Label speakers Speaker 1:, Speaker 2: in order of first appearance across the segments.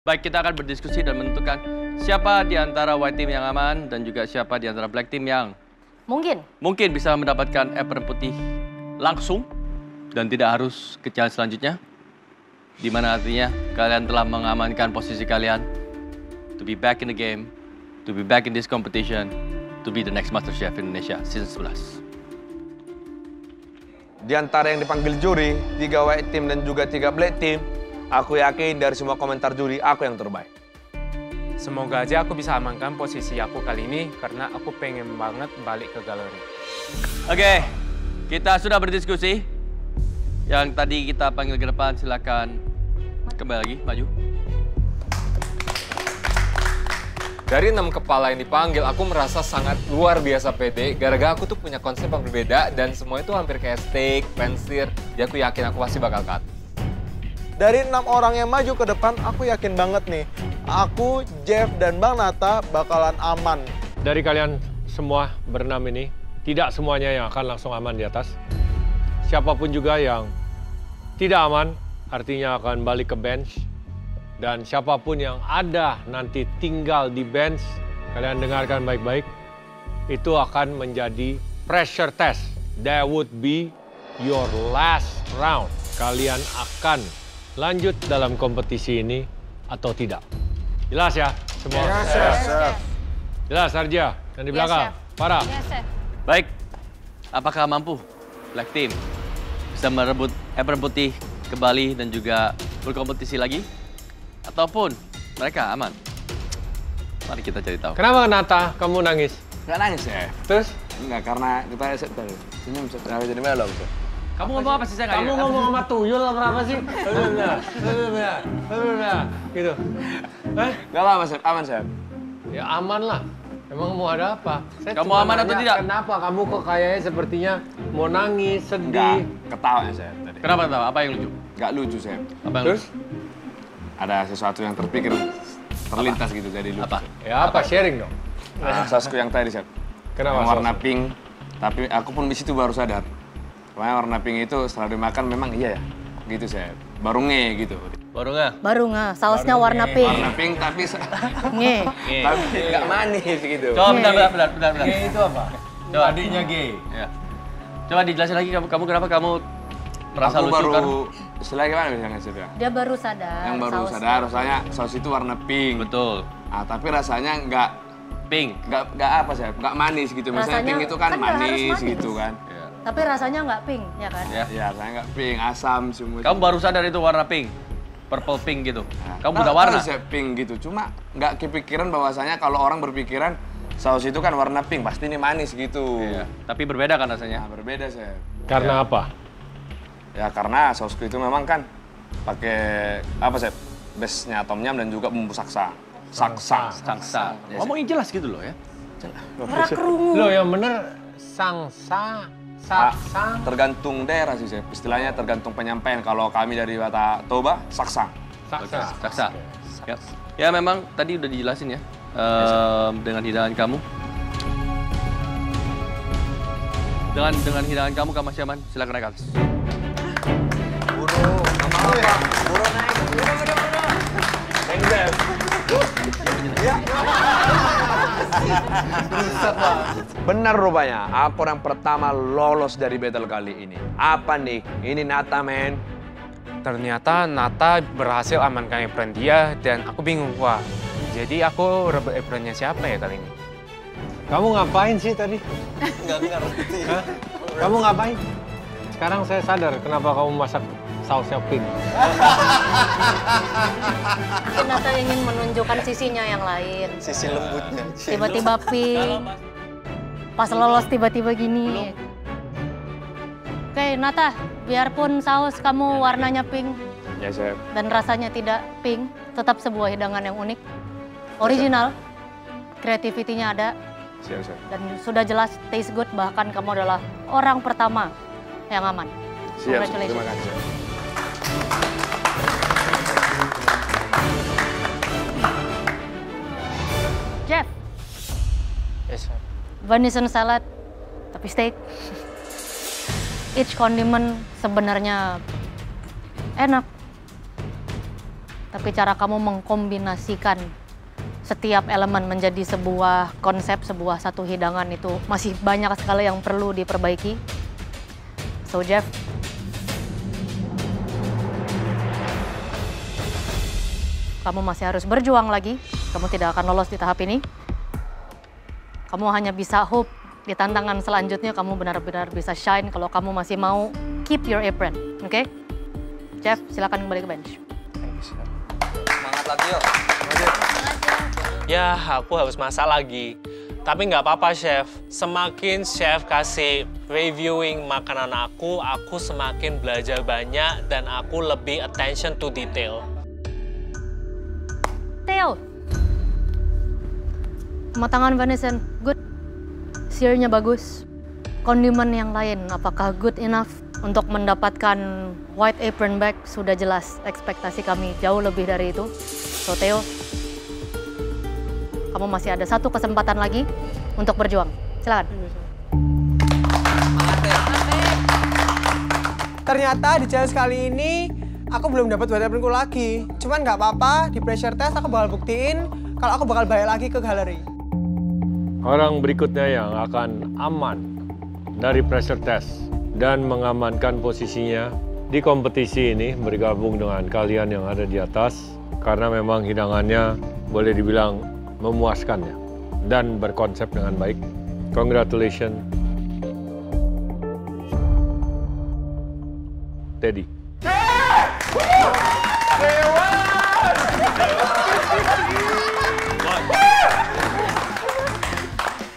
Speaker 1: Baik, kita akan berdiskusi dan menentukan siapa di antara white team yang aman dan juga siapa di antara black team yang mungkin bisa mendapatkan apron putih langsung dan tidak harus ke challenge selanjutnya. Di mana artinya kalian telah mengamankan posisi kalian to be back in the game, to be back in this competition, to be the next MasterChef Indonesia season 11.
Speaker 2: Di antara yang dipanggil juri, 3 white team dan juga 3 black team, aku yakin dari semua komentar juri, aku yang terbaik.
Speaker 3: Semoga aja aku bisa amankan posisi aku kali ini karena aku pengen banget balik ke galeri.
Speaker 1: Oke, kita sudah berdiskusi. Yang tadi kita panggil ke depan, silakan kembali lagi, maju.
Speaker 4: Dari 6 kepala yang dipanggil, aku merasa sangat luar biasa pede. Gara-gara aku tuh punya konsep yang berbeda dan semua itu hampir kayak steak, pensir. Jadi aku yakin aku pasti bakal cut.
Speaker 5: Dari 6 orang yang maju ke depan, aku yakin banget nih. Aku, Jeff, dan Bang Nata bakalan aman.
Speaker 6: Dari kalian semua berenam ini, tidak semuanya yang akan langsung aman di atas. Siapapun juga yang tidak aman, artinya akan balik ke bench. Dan siapapun yang ada nanti tinggal di bench, kalian dengarkan baik-baik, itu akan menjadi pressure test. That would be your last round. Kalian akan lanjut dalam kompetisi ini atau tidak. Jelas ya semua?
Speaker 5: Yes, chef.
Speaker 6: Jelas, Arja. Yang di belakang. Farah.
Speaker 1: Baik, apakah mampu black team bisa merebut apron putih kembali dan juga berkompetisi lagi? Ataupun mereka aman? Mari kita cari tahu.
Speaker 6: Kenapa Nata kamu nangis?
Speaker 2: Nggak nangis ya?
Speaker 6: Terus?
Speaker 2: Enggak, karena kita senyum, jadi mellow.
Speaker 1: Kamu ngomong apa sih, saya nggak
Speaker 6: Kamu
Speaker 1: ingat.
Speaker 6: ngomong sama tuyul apa apa sih? Gitu.
Speaker 2: Nggak apa-apa, Chef. Aman, Chef.
Speaker 6: Ya aman lah. Emang mau ada apa? Saya
Speaker 1: Kamu
Speaker 6: cuma
Speaker 1: aman atau
Speaker 6: nanya,
Speaker 1: tidak?
Speaker 6: Kenapa kamu kok kayaknya sepertinya mau nangis,
Speaker 2: Enggak,
Speaker 6: sedih?
Speaker 2: ketawa ya, Chef. Tadi.
Speaker 1: Kenapa tahu? Apa yang lucu?
Speaker 2: Nggak lucu, Chef.
Speaker 1: Apa yang
Speaker 6: Terus?
Speaker 1: lucu?
Speaker 2: Ada sesuatu yang terpikir, terlintas gitu, jadi lucu.
Speaker 1: Apa?
Speaker 6: Ya apa? Sharing dong.
Speaker 2: Sausku yang tadi, Chef.
Speaker 6: Kenapa?
Speaker 2: Yang warna pink, tapi aku pun di situ baru sadar. Pokoknya warna pink itu setelah dimakan memang iya ya, gitu Chef. Baru nge gitu.
Speaker 1: Baru nggak?
Speaker 7: Baru nggak, sausnya warna pink.
Speaker 2: Warna pink tapi
Speaker 7: Nge.
Speaker 2: tapi nggak manis gitu.
Speaker 1: Coba bentar.
Speaker 6: Gay itu apa?
Speaker 1: Coba.
Speaker 6: Adiknya gay.
Speaker 1: Ya. Coba dijelasin lagi kamu kenapa kamu merasa
Speaker 2: Aku
Speaker 1: lucu
Speaker 2: baru,
Speaker 1: kan?
Speaker 2: istilahnya gimana misalnya Chef ya?
Speaker 7: Dia baru sadar.
Speaker 2: Yang baru
Speaker 7: sausnya.
Speaker 2: sadar, rasanya saus itu warna pink.
Speaker 1: Betul.
Speaker 2: Ah, tapi rasanya nggak
Speaker 1: Pink.
Speaker 2: apa Chef? Nggak manis gitu. Misalnya
Speaker 7: Rasanya
Speaker 2: pink itu kan
Speaker 7: kan nggak harus
Speaker 2: manis
Speaker 7: manis.
Speaker 2: gitu kan.
Speaker 1: Ya.
Speaker 7: Tapi rasanya nggak pink, ya kan?
Speaker 1: Ya.
Speaker 2: Ya, rasanya nggak pink, asam semua.
Speaker 1: Kamu baru sadar itu warna pink. Purple pink gitu. Kamu buta
Speaker 2: Tahu
Speaker 1: warna.
Speaker 2: Chef, pink gitu. Cuma nggak kepikiran bahwasanya kalau orang berpikiran saus itu kan warna pink, pasti ini manis gitu.
Speaker 1: Iya. Tapi berbeda kan
Speaker 2: Nah,
Speaker 1: rasanya?
Speaker 2: berbeda Chef.
Speaker 6: Karena apa?
Speaker 2: Ya karena sausku itu memang kan pakai apa Chef? Base-nya tom yum dan juga bumbu saksa. Saksa.
Speaker 1: Saksa. Ngomongin jelas gitu loh ya.
Speaker 7: Merak kerungu.
Speaker 6: Lo yang bener sangsa, saksa.
Speaker 2: Tergantung daerah sih Chef. Istilahnya tergantung penyampaian. Kalau kami dari Bata Toba, saksa.
Speaker 6: Saksa.
Speaker 1: Saksa. Ya. Ya memang tadi udah dijelasin ya. Dengan hidangan kamu. Dengan hidangan kamu masih aman. Silakan naik ke atas.
Speaker 2: Benar rupanya, aku yang pertama lolos dari battle kali ini. Apa nih? Ini Nata, men.
Speaker 3: Ternyata Nata berhasil amankan apron dia dan aku bingung, wah. Jadi aku rebut apronnya siapa ya kali ini?
Speaker 6: Kamu ngapain sih tadi?
Speaker 5: Nggak ngerti.
Speaker 6: Hah? Kamu ngapain? Sekarang saya sadar kenapa kamu masak sausnya pink.
Speaker 7: Nata ingin menunjukkan sisinya yang lain.
Speaker 5: Sisi lembutnya.
Speaker 7: Tiba-tiba pink. Pas lolos tiba-tiba gini. Oke, Nata, biarpun saus kamu warnanya pink
Speaker 2: Ya, Chef.
Speaker 7: dan rasanya tidak pink, tetap sebuah hidangan yang unik, original, kreativitinya ada,
Speaker 2: Siap, Chef.
Speaker 7: dan sudah jelas taste good, bahkan kamu adalah orang pertama yang aman.
Speaker 2: Siap, Chef.
Speaker 7: Congratulations.
Speaker 2: Terima kasih, Chef.
Speaker 7: Jeff,
Speaker 3: Yes, Chef.
Speaker 7: venison salad, tapi steak. Each condiment sebenarnya enak. Tapi cara kamu mengkombinasikan setiap elemen menjadi sebuah konsep, sebuah satu hidangan itu masih banyak sekali yang perlu diperbaiki. So Jeff, kamu masih harus berjuang lagi. Kamu tidak akan lolos di tahap ini. Kamu hanya bisa hope di tantangan selanjutnya kamu benar-benar bisa shine kalau kamu masih mau keep your apron. Oke? Jeff, silakan kembali ke bench.
Speaker 8: Semangat lagi yuk.
Speaker 9: Ya, aku harus masak lagi. Tapi nggak apa-apa, Chef. Semakin Chef kasih reviewing makanan aku semakin belajar banyak dan aku lebih attention to detail.
Speaker 7: Theo. Kematangan venison, good. Sear-nya bagus. Kondimen yang lain, apakah good enough untuk mendapatkan white apron bag? Sudah jelas, ekspektasi kami jauh lebih dari itu. So, Theo, kamu masih ada satu kesempatan lagi untuk berjuang. Silakan.
Speaker 10: Ternyata di challenge kali ini aku belum dapat white apronku lagi. Cuman nggak apa-apa, di pressure test aku bakal buktiin kalau aku bakal balik lagi ke galeri.
Speaker 6: Orang berikutnya yang akan aman dari pressure test dan mengamankan posisinya di kompetisi ini bergabung dengan kalian yang ada di atas karena memang hidangannya boleh dibilang memuaskan ya dan berkonsep dengan baik. Congratulations, Teddy.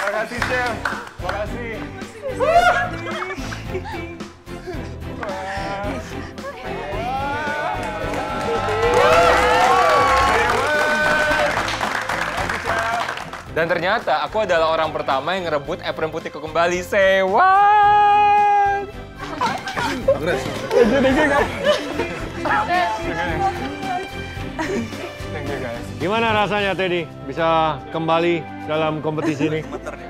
Speaker 5: Makasih, Chef. Makasih.
Speaker 4: Dan ternyata aku adalah orang pertama yang ngerebut apron putihku kembali. Sewan!
Speaker 6: Gimana rasanya, Teddy? Bisa kembali dalam kompetisi ini?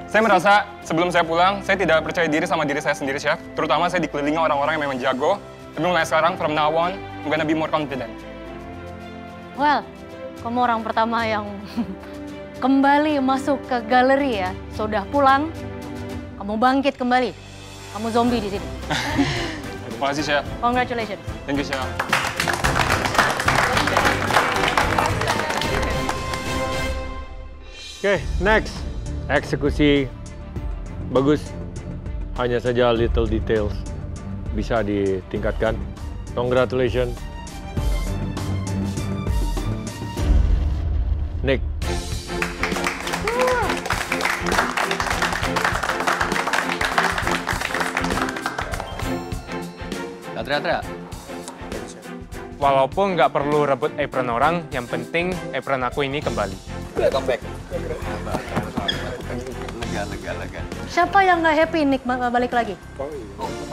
Speaker 11: Saya merasa sebelum saya pulang, saya tidak percaya diri sama diri saya sendiri, Chef. Terutama saya dikelilingi orang-orang yang memang jago. Tapi mulai sekarang, from now on, I'm gonna be more confident.
Speaker 7: Well, kamu orang pertama yang kembali masuk ke galeri ya. Sudah pulang, kamu bangkit kembali. Kamu zombie di sini.
Speaker 11: Terima kasih, Chef.
Speaker 7: Congratulations.
Speaker 11: Thank you, Chef.
Speaker 6: Oke, next. Eksekusi bagus. Hanya saja little details bisa ditingkatkan. Congratulations. Nick.
Speaker 1: Teriak-teriak.
Speaker 3: Walaupun nggak perlu rebut apron orang, yang penting apron aku ini kembali.
Speaker 8: Comeback.
Speaker 1: Lega.
Speaker 7: Siapa yang nggak happy Nick balik lagi?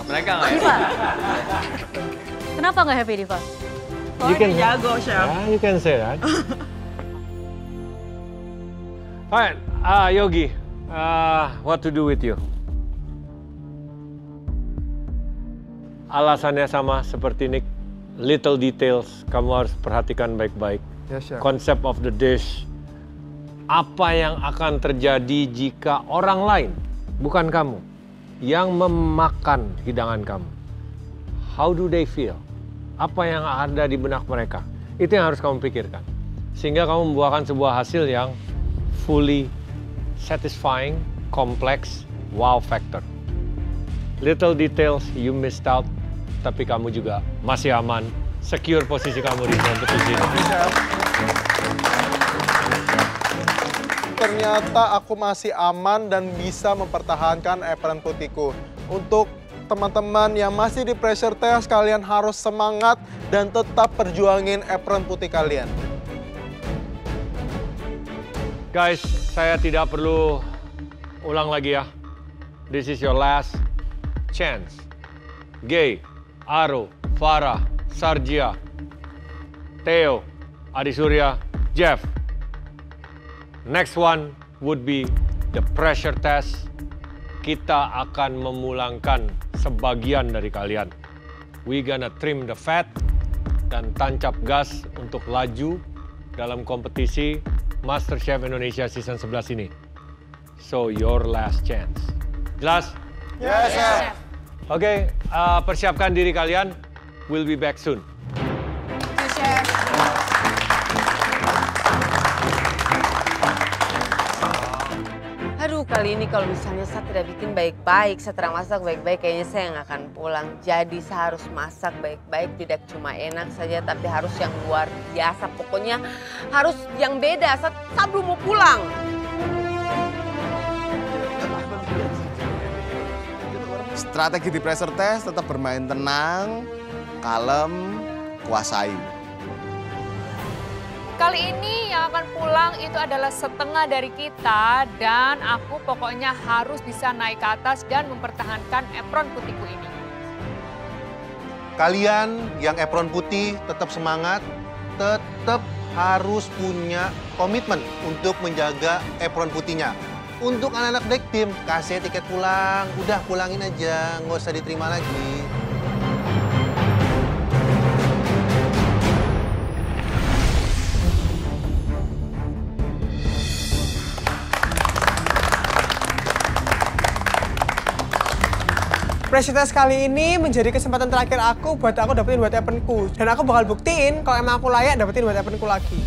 Speaker 1: Mereka nggak
Speaker 7: Diva. Kenapa nggak happy Diva?
Speaker 6: You can jago, Chef. Yeah, you can say that. Alright, Yogi, what to do with you? Alasannya sama seperti Nick. Little details, kamu harus perhatikan baik-baik.
Speaker 5: Yes, Chef.
Speaker 6: Concept of the dish. Apa yang akan terjadi jika orang lain, bukan kamu, yang memakan hidangan kamu? How do they feel? Apa yang ada di benak mereka? Itu yang harus kamu pikirkan. Sehingga kamu membuahkan sebuah hasil yang fully satisfying, complex, wow factor. Little details you missed out, tapi kamu juga masih aman, secure posisi kamu di kompetisi ini.
Speaker 5: Ternyata aku masih aman dan bisa mempertahankan apron putihku. Untuk teman-teman yang masih di pressure test, kalian harus semangat dan tetap perjuangin apron putih kalian.
Speaker 6: Guys, saya tidak perlu ulang lagi ya. This is your last chance. Gay, Aro, Farah, Sarjia, Theo, Adi Surya, Jeff. Next one would be the pressure test. Kita akan memulangkan sebagian dari kalian. We gonna trim the fat dan tancap gas untuk laju dalam kompetisi MasterChef Indonesia Season 11 ini. So, your last chance. Jelas?
Speaker 5: Yes, Chef.
Speaker 6: Oke, persiapkan diri kalian. We'll be back soon.
Speaker 12: Aduh, kali ini kalau misalnya saya tidak bikin baik-baik, saya tidak masak baik-baik, kayaknya saya nggak akan pulang. Jadi saya harus masak baik-baik, tidak cuma enak saja, tapi harus yang luar biasa. Pokoknya harus yang beda, saya belum mau pulang.
Speaker 13: Strategi di pressure test tetap bermain tenang, kalem, kuasai.
Speaker 14: Kali ini yang akan pulang itu adalah setengah dari kita dan aku pokoknya harus bisa naik ke atas dan mempertahankan apron putihku ini.
Speaker 15: Kalian yang apron putih tetap semangat, tetap harus punya komitmen untuk menjaga apron putihnya. Untuk anak-anak Black Team, kasih tiket pulang, udah pulangin aja, nggak usah diterima lagi.
Speaker 10: Pressure test kali ini menjadi kesempatan terakhir aku buat aku dapetin white apronku. Dan aku bakal buktiin kalau emang aku layak dapetin white apronku lagi.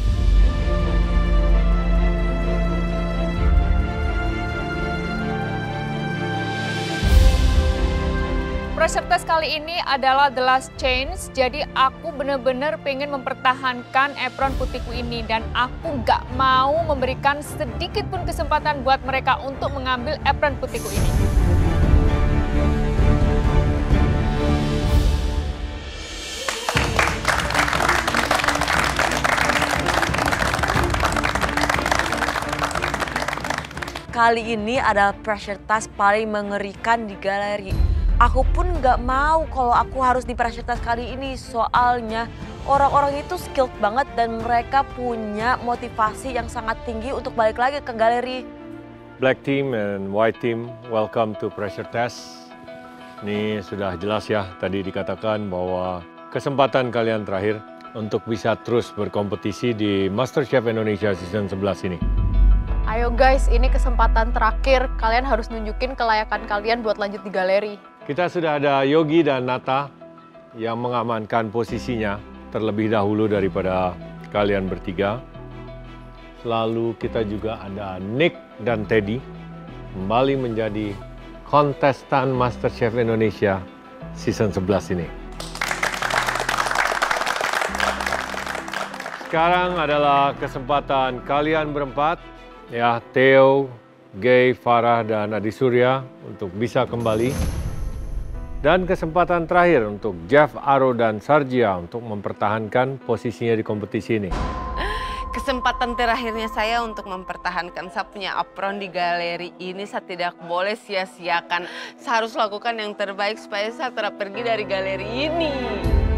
Speaker 14: Pressure test kali ini adalah the last chance, jadi aku benar-benar pengen mempertahankan apron putihku ini dan aku nggak mau memberikan sedikit pun kesempatan buat mereka untuk mengambil apron putihku ini.
Speaker 12: Kali ini adalah pressure test paling mengerikan di galeri. Aku pun nggak mau kalau aku harus di pressure test kali ini. Soalnya orang-orang itu skilled banget dan mereka punya motivasi yang sangat tinggi untuk balik lagi ke galeri.
Speaker 6: Black Team and White Team, welcome to pressure test. Ini sudah jelas ya, tadi dikatakan bahwa kesempatan kalian terakhir untuk bisa terus berkompetisi di MasterChef Indonesia Season 11 ini.
Speaker 7: Ayo guys, ini kesempatan terakhir. Kalian harus nunjukin kelayakan kalian buat lanjut di galeri.
Speaker 6: Kita sudah ada Yogi dan Nata yang mengamankan posisinya terlebih dahulu daripada kalian bertiga. Lalu kita juga ada Nick dan Teddy kembali menjadi kontestan MasterChef Indonesia Season 11 ini. Sekarang adalah kesempatan kalian berempat, ya, Theo, Gay, Farah, dan Adi Surya untuk bisa kembali. Dan kesempatan terakhir untuk Jeff, Aro, dan Sarjia untuk mempertahankan posisinya di kompetisi ini.
Speaker 12: Kesempatan terakhirnya saya untuk mempertahankan saya punya apron di galeri ini. Saya tidak boleh sia-siakan. Saya harus lakukan yang terbaik supaya saya tetap pergi dari galeri ini.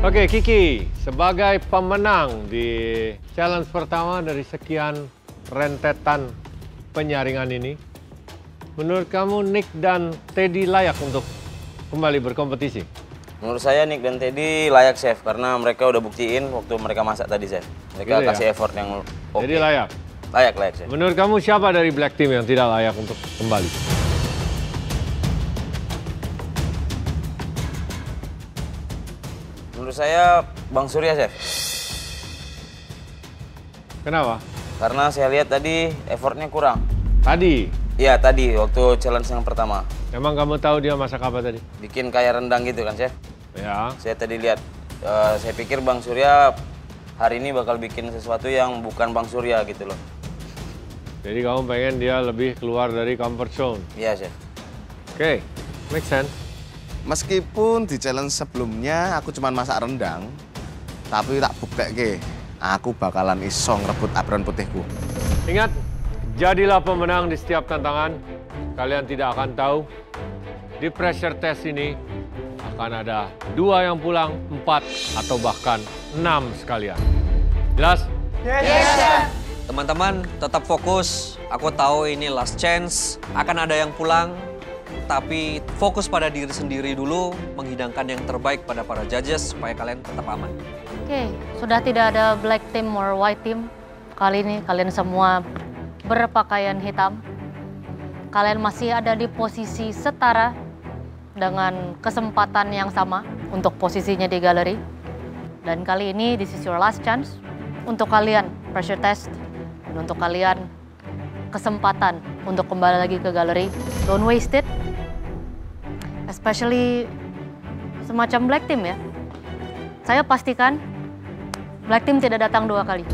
Speaker 6: Oke, Kiki, sebagai pemenang di challenge pertama dari sekian rentetan penyaringan ini, menurut kamu Nick dan Teddy layak untuk kembali berkompetisi?
Speaker 8: Menurut saya Nick dan Teddy layak, Chef, karena mereka udah buktiin waktu mereka masak tadi, Chef. Mereka kasih effort yang oke.
Speaker 6: Jadi layak?
Speaker 8: Layak, Chef.
Speaker 6: Menurut kamu siapa dari Black Team yang tidak layak untuk kembali?
Speaker 8: Menurut saya Bang Surya, Chef.
Speaker 6: Kenapa?
Speaker 8: Karena saya lihat tadi effortnya kurang.
Speaker 6: Tadi?
Speaker 8: Iya, tadi waktu challenge yang pertama.
Speaker 6: Emang kamu tahu dia masak apa tadi?
Speaker 8: Bikin kayak rendang gitu kan, Chef?
Speaker 6: Ya.
Speaker 8: Saya tadi lihat. Saya pikir Bang Surya hari ini bakal bikin sesuatu yang bukan Bang Surya gitu loh.
Speaker 6: Jadi kamu pengen dia lebih keluar dari comfort zone?
Speaker 8: Iya, Chef.
Speaker 6: Oke, make sense.
Speaker 13: Meskipun di challenge sebelumnya aku cuma masak rendang, tapi tak buktike aku bakalan iso ngerebut apron putihku.
Speaker 6: Ingat, jadilah pemenang di setiap tantangan. Kalian tidak akan tahu, di pressure test ini akan ada 2 yang pulang, 4 atau bahkan 6 sekalian. Jelas?
Speaker 16: Yes. Teman-teman, tetap fokus. Aku tahu ini last chance, akan ada yang pulang. Tapi fokus pada diri sendiri dulu, menghidangkan yang terbaik pada para judges supaya kalian tetap aman.
Speaker 7: Oke, sudah tidak ada black team or white team. Kali ini kalian semua berpakaian hitam. Kalian masih ada di posisi setara dengan kesempatan yang sama untuk posisinya di galeri. Dan kali ini this is your last chance untuk kalian pressure test dan untuk kalian kesempatan untuk kembali lagi ke galeri. Don't waste it. Especially semacam black team ya. Saya pastikan black team tidak datang 2 kali.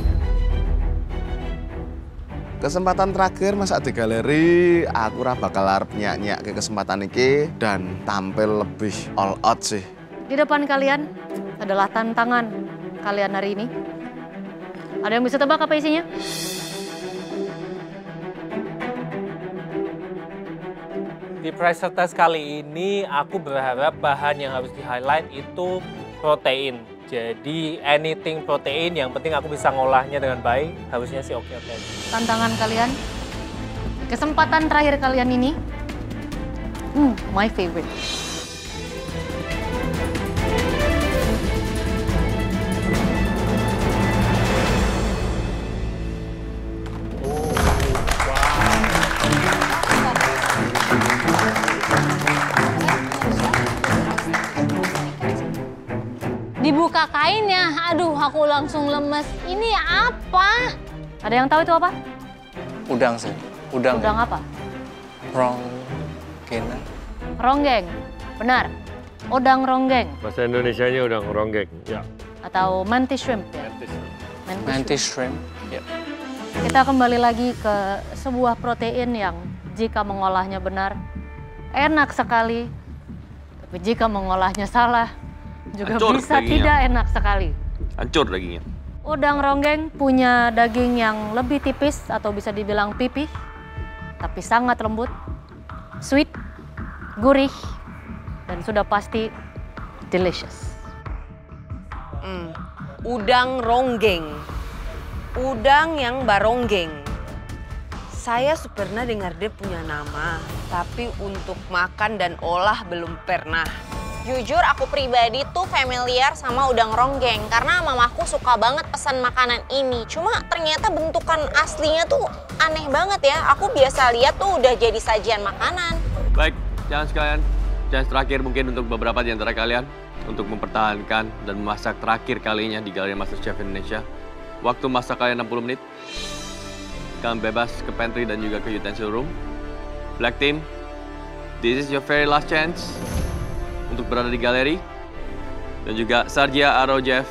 Speaker 13: Kesempatan terakhir masa di galeri, aku ora bakal arep nyak-nyak ke kesempatan ini dan tampil lebih all out sih.
Speaker 7: Di depan kalian adalah tantangan kalian hari ini. Ada yang bisa tebak apa isinya?
Speaker 9: Di pressure test kali ini, aku berharap bahan yang harus di-highlight itu protein. Jadi anything protein, yang penting aku bisa ngolahnya dengan baik, harusnya sih oke-oke.
Speaker 7: Tantangan kalian, kesempatan terakhir kalian ini, my favorite.
Speaker 17: Dibuka kainnya, aduh aku langsung lemes. Ini apa?
Speaker 7: Ada yang tahu itu apa?
Speaker 18: Udang sih. Udang.
Speaker 7: Udang apa?
Speaker 18: Ronggeng.
Speaker 7: Ronggeng, benar. Udang ronggeng.
Speaker 6: Bahasa Indonesianya udang ronggeng, ya.
Speaker 7: Atau mantis shrimp ya?
Speaker 18: Mantis shrimp, ya.
Speaker 7: Kita kembali lagi ke sebuah protein yang jika mengolahnya benar, enak sekali. Tapi jika mengolahnya salah, juga
Speaker 1: hancur
Speaker 7: bisa
Speaker 1: dagingnya.
Speaker 7: tidak enak sekali.
Speaker 1: Hancur dagingnya.
Speaker 7: Udang ronggeng punya daging yang lebih tipis atau bisa dibilang pipih, tapi sangat lembut, sweet, gurih, dan sudah pasti delicious.
Speaker 12: Udang ronggeng. Udang yang baronggeng. Saya pernah dengar dia punya nama, tapi untuk makan dan olah belum pernah.
Speaker 17: Jujur aku pribadi tuh familiar sama udang ronggeng karena mamaku suka banget pesan makanan ini. Cuma ternyata bentukan aslinya tuh aneh banget ya. Aku biasa lihat tuh udah jadi sajian makanan.
Speaker 1: Baik, jangan sekalian. Chance terakhir mungkin untuk beberapa di antara kalian untuk mempertahankan dan memasak terakhir kalinya di Galeri MasterChef Indonesia. Waktu masak kalian 60 menit. Kalian bebas ke pantry dan juga ke utensil room. Black Team, this is your very last chance untuk berada di galeri. Dan juga Sargia, Aro, Jeff,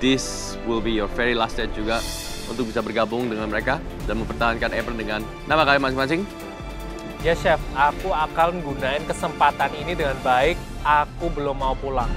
Speaker 1: this will be your very last chance juga untuk bisa bergabung dengan mereka dan mempertahankan apron dengan nama kalian masing-masing.
Speaker 9: Ya Chef, aku akan gunain kesempatan ini dengan baik. Aku belum mau pulang.